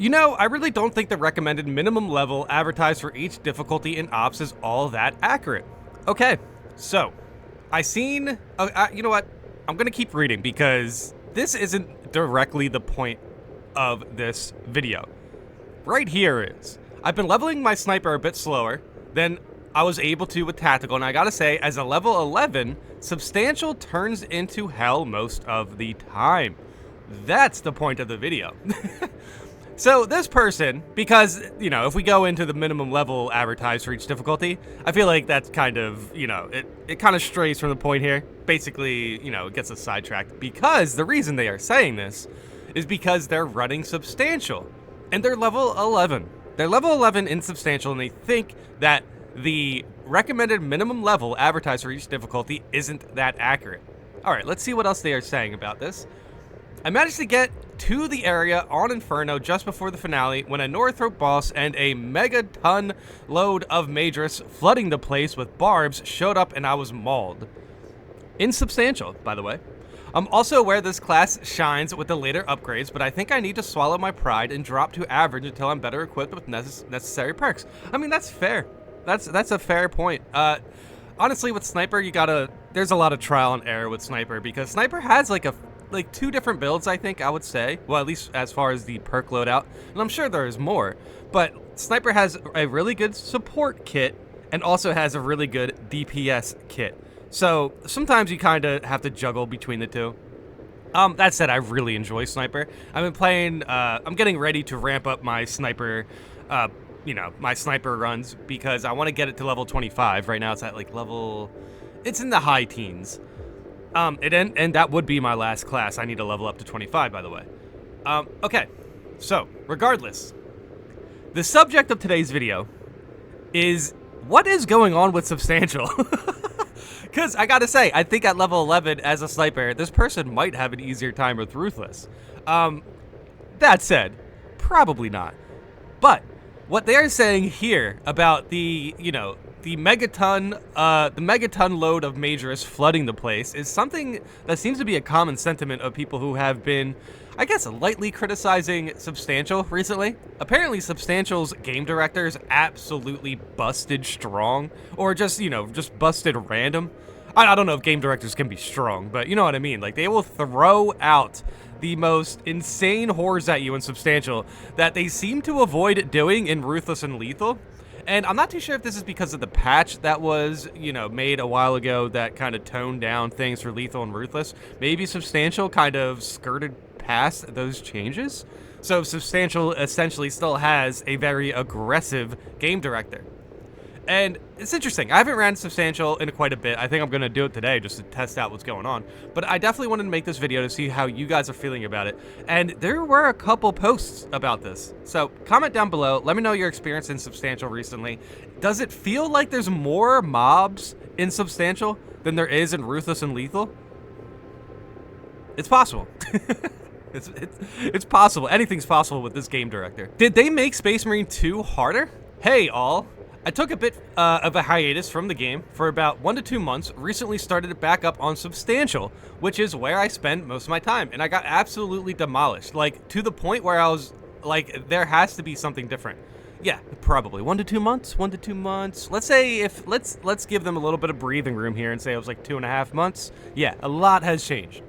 You know, I really don't think the recommended minimum level advertised for each difficulty in Ops is all that accurate. Okay, so I seen. You know what? I'm gonna keep reading because this isn't directly the point of this video. Right here is. I've been leveling my sniper a bit slower than I was able to with tactical, and I gotta say, as a level 11, substantial turns into hell most of the time. That's the point of the video. So this person, because, you know, if we go into the minimum level advertised for each difficulty, I feel like that's kind of, you know, it kind of strays from the point here. Basically, you know, it gets us sidetracked because the reason they are saying this is because they're running substantial and they're level 11. They're level 11 in substantial and they think that the recommended minimum level advertised for each difficulty isn't that accurate. All right, let's see what else they are saying about this. I managed to get to the area on Inferno just before the finale when a Northrop boss and a megaton load of Majoris flooding the place with barbs showed up and I was mauled. Insubstantial, by the way. I'm also aware this class shines with the later upgrades, but I think I need to swallow my pride and drop to average until I'm better equipped with necessary perks. I mean, that's fair. That's a fair point. Honestly, with Sniper, there's a lot of trial and error with Sniper because Sniper has like two different builds, I think, I would say. Well, at least as far as the perk loadout. And I'm sure there's more. But Sniper has a really good support kit and also has a really good DPS kit. So sometimes you kind of have to juggle between the two. That said, I really enjoy Sniper. I've been playing, I'm getting ready to ramp up my Sniper, my Sniper runs because I want to get it to level 25. Right now it's at like it's in the high teens. And that would be my last class. I need to level up to 25, by the way. Okay, so regardless, the subject of today's video is what is going on with Substantial? Because I gotta say, I think at level 11 as a sniper, this person might have an easier time with Ruthless. That said, probably not. But what they're saying here about the megaton load of Majoris flooding the place is something that seems to be a common sentiment of people who have been, I guess, lightly criticizing Substantial recently. Apparently, Substantial's game directors absolutely busted strong, or just busted random. I don't know if game directors can be strong, but you know what I mean. Like, they will throw out the most insane horrors at you in Substantial that they seem to avoid doing in Ruthless and Lethal. And I'm not too sure if this is because of the patch that was, made a while ago that kind of toned down things for Lethal and Ruthless. Maybe Substantial kind of skirted past those changes. So Substantial essentially still has a very aggressive game director. And it's interesting. I haven't ran Substantial in quite a bit. I think I'm going to do it today just to test out what's going on. But I definitely wanted to make this video to see how you guys are feeling about it. And there were a couple posts about this. So comment down below. Let me know your experience in Substantial recently. Does it feel like there's more mobs in Substantial than there is in Ruthless and Lethal? It's possible. It's possible. Anything's possible with this game director. Did they make Space Marine 2 harder? Hey, all. I took a bit of a hiatus from the game for about 1 to 2 months, recently started it back up on Substantial, which is where I spend most of my time, and I got absolutely demolished, like, to the point where I was, like, there has to be something different. Yeah, probably 1 to 2 months, 1 to 2 months. Let's say let's give them a little bit of breathing room here and say it was like 2.5 months. Yeah, a lot has changed.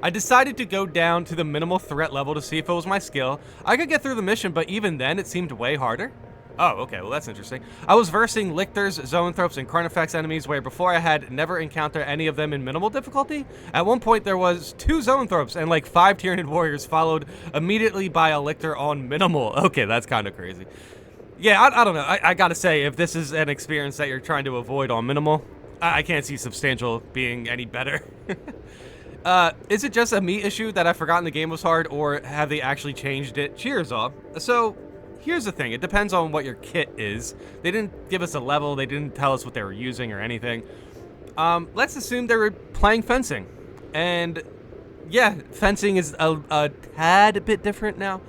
I decided to go down to the minimal threat level to see if it was my skill. I could get through the mission, but even then it seemed way harder. Oh, okay, well that's interesting. I was versing Lictors, Zoanthropes, and Carnifex enemies where before I had never encountered any of them in minimal difficulty. At one point there was 2 Zoanthropes and like 5 Tyranid Warriors followed immediately by a Lictor on minimal. Okay, that's kind of crazy. Yeah, I don't know. I gotta say, if this is an experience that you're trying to avoid on minimal, I can't see Substantial being any better. Is it just a me issue that I've forgotten the game was hard, or have they actually changed it? Cheers, all. So, here's the thing. It depends on what your kit is. They didn't give us a level. They didn't tell us what they were using or anything. Let's assume they were playing fencing. And, yeah, fencing is a tad bit different now.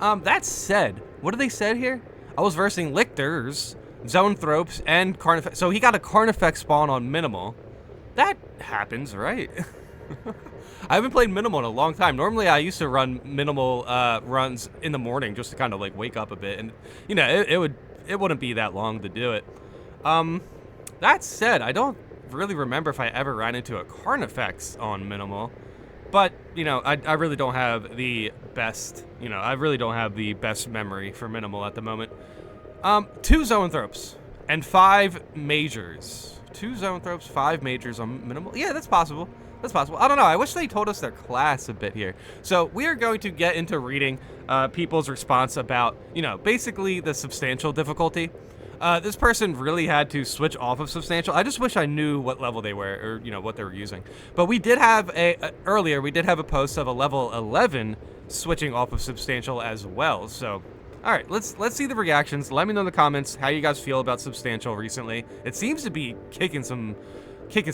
That said, what do they said here? I was versing Lictors, Zoanthropes, and Carnifex. So he got a Carnifex spawn on minimal. That happens, right? I haven't played minimal in a long time. Normally, I used to run minimal runs in the morning just to kind of like wake up a bit, and you know, it wouldn't be that long to do it. That said, I don't really remember if I ever ran into a Carnifex on minimal, but you know, I really don't have the best, you know, I really don't have the best memory for minimal at the moment. 2 zoanthropes and 5 majors. 2 zoanthropes, 5 majors on minimal. Yeah, that's possible. That's possible. I don't know. I wish they told us their class a bit here. So we are going to get into reading people's response about, you know, basically the substantial difficulty. This person really had to switch off of substantial. I just wish I knew what level they were, or you know, what they were using. But we did have earlier we did have a post of a level 11 switching off of substantial as well. So, all right, let's see the reactions. Let me know in the comments how you guys feel about substantial recently. It seems to be kicking some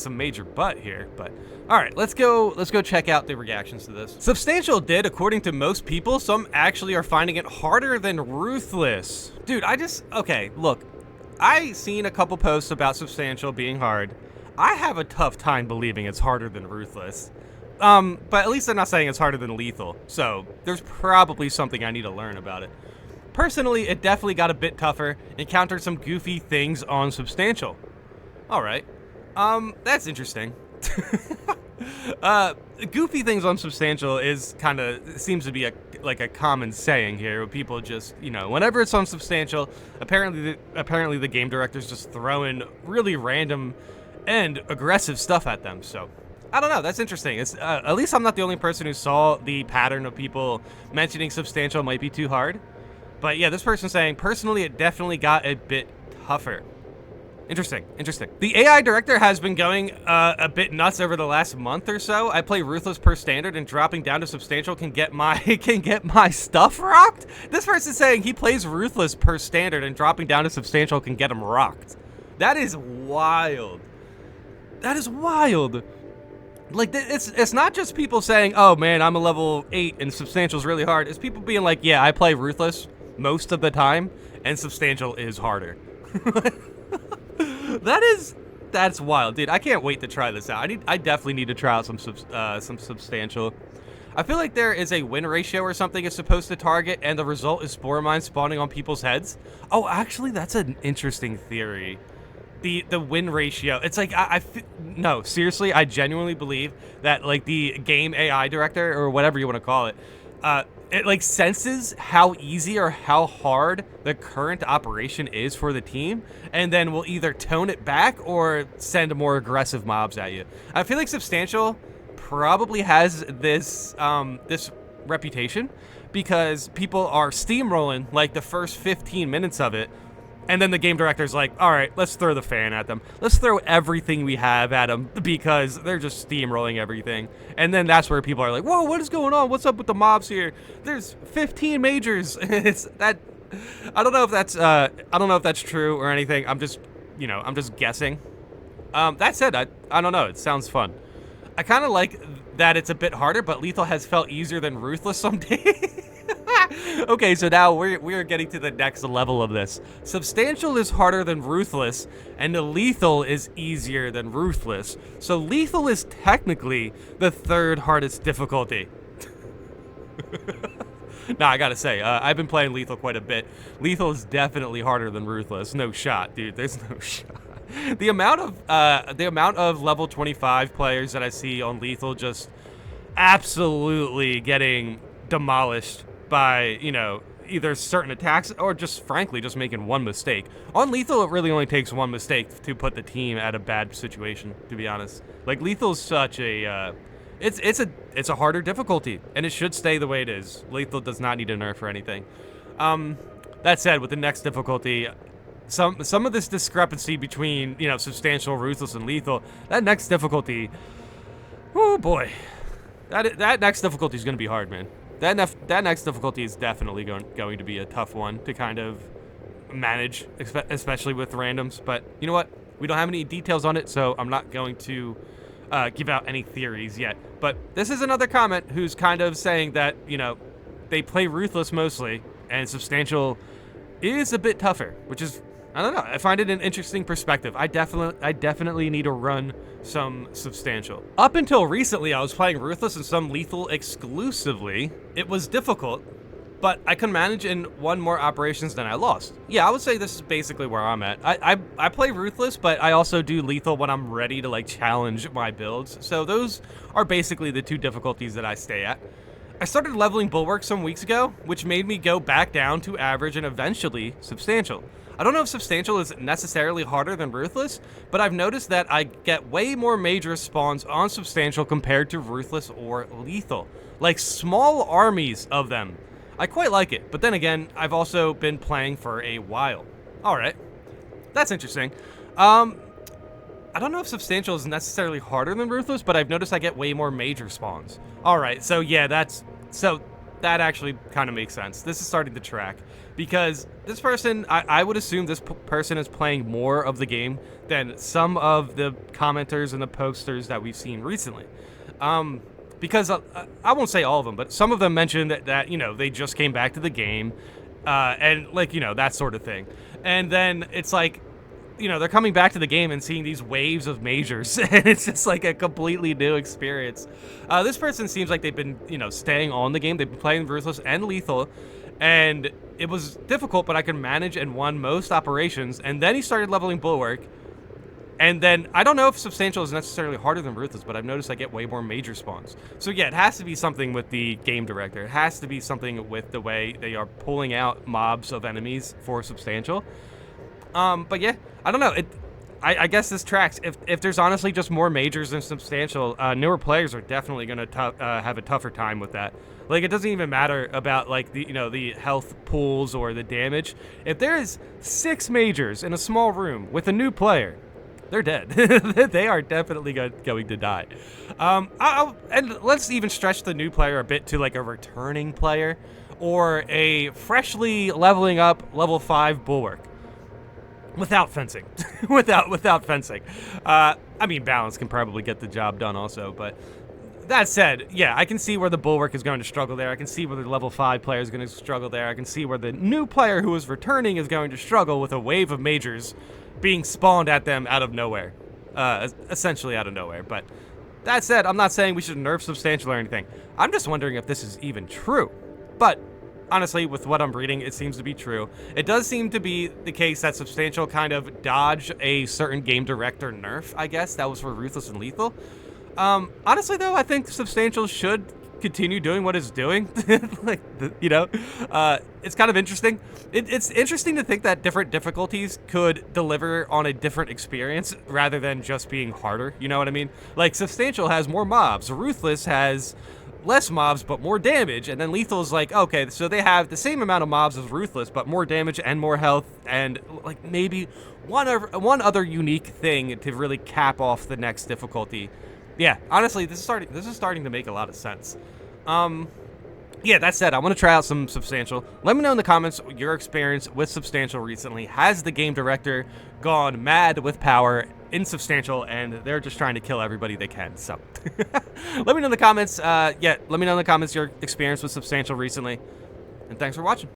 major butt here, but all right, let's go check out the reactions to this. Substantial did, according to most people, some actually are finding it harder than Ruthless. Dude, okay, look, I seen a couple posts about Substantial being hard. I have a tough time believing it's harder than Ruthless. But at least they're not saying it's harder than Lethal, so there's probably something I need to learn about it. Personally, it definitely got a bit tougher, encountered some goofy things on Substantial. All right. That's interesting. Goofy things on Substantial is seems to be like a common saying here, where people just, you know, whenever it's on Substantial, apparently the game director's just throwing really random and aggressive stuff at them. So I don't know, that's interesting. It's at least I'm not the only person who saw the pattern of people mentioning Substantial might be too hard. But yeah, this person's saying, personally, it definitely got a bit tougher. Interesting. The AI director has been going a bit nuts over the last month or so. I play Ruthless per standard, and dropping down to Substantial can get my stuff rocked. This person's saying he plays Ruthless per standard, and dropping down to Substantial can get him rocked. That is wild. That is wild. Like, it's not just people saying, oh man, I'm a level 8 and Substantial's really hard. It's people being like, yeah, I play Ruthless most of the time, and Substantial is harder. That's wild, dude. I can't wait to try this out. I definitely need to try out some Substantial. I feel like there is a win ratio or something it's supposed to target, and the result is spore mines spawning on people's heads. Oh, actually, that's an interesting theory. The win ratio. It's like no, seriously, I genuinely believe that like the game AI director or whatever you want to call it, it like senses how easy or how hard the current operation is for the team, and then will either tone it back or send more aggressive mobs at you. I feel like Substantial probably has this this reputation because people are steamrolling like the first 15 minutes of it, and then the game director's like, all right, let's throw the fan at them. Let's throw everything we have at them because they're just steamrolling everything. And then that's where people are like, whoa, what is going on? What's up with the mobs here? There's 15 majors. It's that. I don't know if that's true or anything. I'm just guessing. That said, I don't know. It sounds fun. I kind of like that it's a bit harder, but Lethal has felt easier than Ruthless some days. Okay, so now we are getting to the next level of this. Substantial is harder than Ruthless, and the Lethal is easier than Ruthless. So Lethal is technically the 3rd hardest difficulty. Nah, I gotta say, I've been playing Lethal quite a bit. Lethal is definitely harder than Ruthless. No shot, dude. There's no shot. The amount of level 25 players that I see on Lethal just absolutely getting demolished by, you know, either certain attacks or just frankly just making one mistake. On Lethal, it really only takes one mistake to put the team at a bad situation, to be honest. Like, Lethal's such a it's a harder difficulty, and it should stay the way it is. Lethal does not need a nerf or anything. That said, with the next difficulty, some of this discrepancy between, you know, Substantial, Ruthless, and Lethal, that next difficulty, oh boy, that next difficulty is going to be hard, man. That next difficulty is definitely going to be a tough one to kind of manage, especially with randoms. But you know what? We don't have any details on it, so I'm not going to give out any theories yet. But this is another comment who's kind of saying that, you know, they play Ruthless mostly, and Substantial is a bit tougher, which is I don't know. I find it an interesting perspective. I definitely need to run some Substantial. Up until recently, I was playing Ruthless and some Lethal exclusively. It was difficult, but I could manage and won more operations than I lost. Yeah, I would say this is basically where I'm at. I play Ruthless, but I also do Lethal when I'm ready to like challenge my builds. So those are basically the two difficulties that I stay at. I started leveling Bulwark some weeks ago, which made me go back down to average and eventually Substantial. I don't know if Substantial is necessarily harder than Ruthless, but I've noticed that I get way more major spawns on Substantial compared to Ruthless or Lethal. Like small armies of them. I quite like it, but then again, I've also been playing for a while. Alright, that's interesting. I don't know if Substantial is necessarily harder than Ruthless, but I've noticed I get way more major spawns. Alright, so yeah, that actually kind of makes sense. This is starting to track, because this person, I would assume this person is playing more of the game than some of the commenters and the posters that we've seen recently. Because I won't say all of them, but some of them mentioned that you know, they just came back to the game, and like, you know, that sort of thing. And then it's like, you know, they're coming back to the game and seeing these waves of majors, and it's just like a completely new experience. This person seems like they've been, you know, staying on the game. They've been playing Ruthless and Lethal, and it was difficult, but I could manage and won most operations. And then he started leveling Bulwark. And then, I don't know if Substantial is necessarily harder than Ruthless, but I've noticed I get way more major spawns. So yeah, it has to be something with the game director. It has to be something with the way they are pulling out mobs of enemies for Substantial. But yeah, I don't know. I guess this tracks. If there's honestly just more majors than Substantial, newer players are definitely going to have a tougher time with that. Like, it doesn't even matter about, like, the, you know, the health pools or the damage. If there's 6 majors in a small room with a new player, they're dead. They are definitely going to die. And let's even stretch the new player a bit to like a returning player or a freshly leveling up level 5 Bulwark. Without fencing. without fencing. I mean, balance can probably get the job done also, but that said, yeah, I can see where the Bulwark is going to struggle there. I can see where the level 5 player is going to struggle there. I can see where the new player who is returning is going to struggle with a wave of majors being spawned at them out of nowhere. Essentially out of nowhere. But that said, I'm not saying we should nerf Substantial or anything. I'm just wondering if this is even true. But honestly, with what I'm reading, it seems to be true. It does seem to be the case that Substantial kind of dodged a certain game director nerf, I guess. That was for Ruthless and Lethal. Honestly, though, I think Substantial should continue doing what it's doing. Like, you know, it's kind of interesting. It's interesting to think that different difficulties could deliver on a different experience rather than just being harder. You know what I mean? Like, Substantial has more mobs. Ruthless has less mobs but more damage, and then Lethal is like, okay, so they have the same amount of mobs as Ruthless but more damage and more health, and like maybe one other unique thing to really cap off the next difficulty. Yeah, honestly, this is starting to make a lot of sense. Yeah, that said, I want to try out some Substantial. Let me know in the comments your experience with Substantial recently. Has the game director gone mad with power in Substantial, and they're just trying to kill everybody they can? So, let me know in the comments. Yeah, let me know in the comments your experience with Substantial recently. And thanks for watching.